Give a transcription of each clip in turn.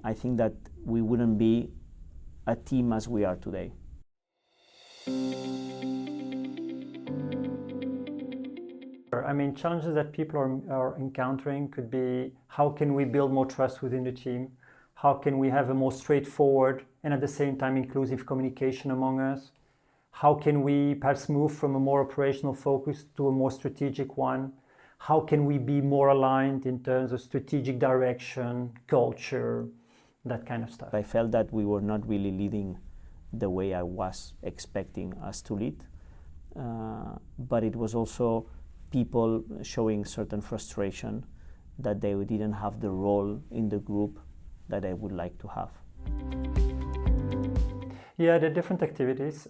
I think that we wouldn't be a team as we are today. I mean, challenges that people are encountering could be, how can we build more trust within the team? How can we have a more straightforward and at the same time inclusive communication among us? How can we perhaps move from a more operational focus to a more strategic one? How can we be more aligned in terms of strategic direction, culture, that kind of stuff? I felt that we were not really leading the way I was expecting us to lead, but it was also people showing certain frustration that they didn't have the role in the group that I would like to have. Yeah, there are different activities.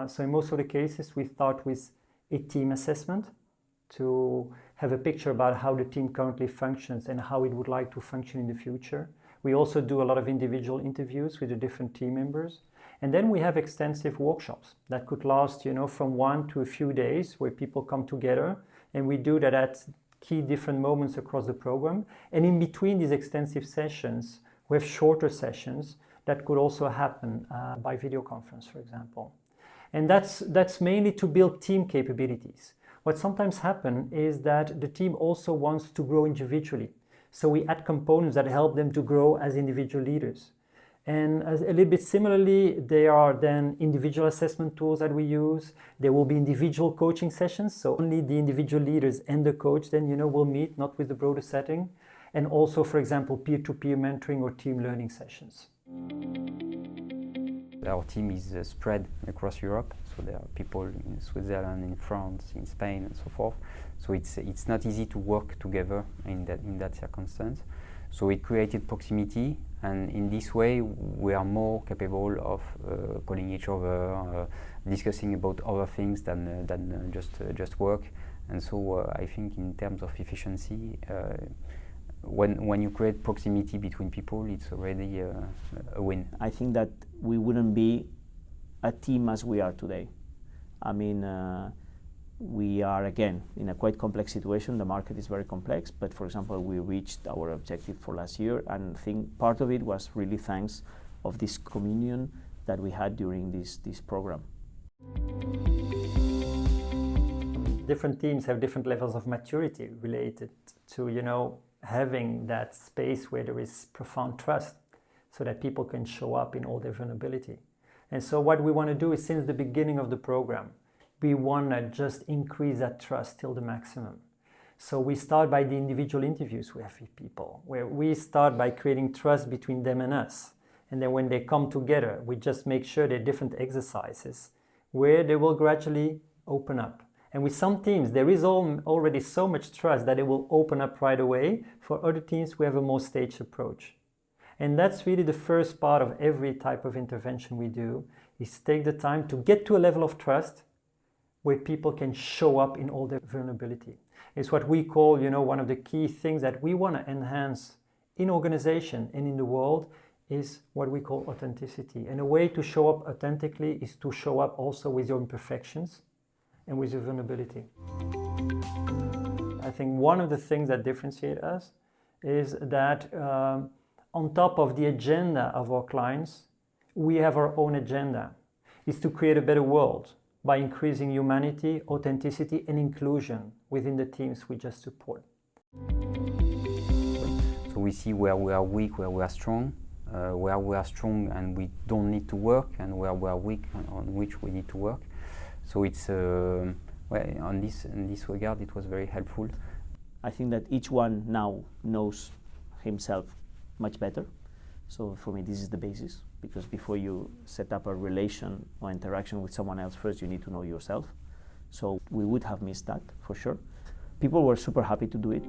So in most of the cases, we start with a team assessment to have a picture about how the team currently functions and how it would like to function in the future. We also do a lot of individual interviews with the different team members. And then we have extensive workshops that could last, from 1 to a few days, where people come together, and we do that at key different moments across the program. And in between these extensive sessions, we have shorter sessions that could also happen by video conference, for example. And that's mainly to build team capabilities. What sometimes happens is that the team also wants to grow individually. So we add components that help them to grow as individual leaders. And a little bit similarly, there are then individual assessment tools that we use. There will be individual coaching sessions. So only the individual leaders and the coach then, will meet, not with the broader setting. And also, for example, peer-to-peer mentoring or team learning sessions. Our team is spread across Europe, so there are people in Switzerland, in France, in Spain, and so forth. So it's not easy to work together in that circumstance. So it created proximity, and in this way we are more capable of calling each other, discussing about other things than just work. And so I think in terms of efficiency, when you create proximity between people, it's already a win. I think that we wouldn't be a team as we are today. I mean, we are again in a quite complex situation. The market is very complex, but for example, we reached our objective for last year, and I think part of it was really thanks of this communion that we had during this program. Different teams have different levels of maturity related to, having that space where there is profound trust so that people can show up in all their vulnerability. And so what we want to do is, since the beginning of the program, we want to just increase that trust till the maximum. So we start by the individual interviews with people, where we start by creating trust between them and us. And then when they come together, we just make sure there are different exercises where they will gradually open up. And with some teams, there is already so much trust that it will open up right away. For other teams, we have a more staged approach. And that's really the first part of every type of intervention we do, is take the time to get to a level of trust where people can show up in all their vulnerability. It's what we call, one of the key things that we want to enhance in organization and in the world is what we call authenticity. And a way to show up authentically is to show up also with your imperfections and with your vulnerability. I think one of the things that differentiate us is that on top of the agenda of our clients, we have our own agenda. It's to create a better world by increasing humanity, authenticity, and inclusion within the teams we just support. So we see where we are weak, where we are strong, and we don't need to work, and where we are weak and on which we need to work. So it's in this regard, it was very helpful. I think that each one now knows himself much better. So for me, this is the basis, because before you set up a relation or interaction with someone else, first you need to know yourself. So we would have missed that for sure. People were super happy to do it.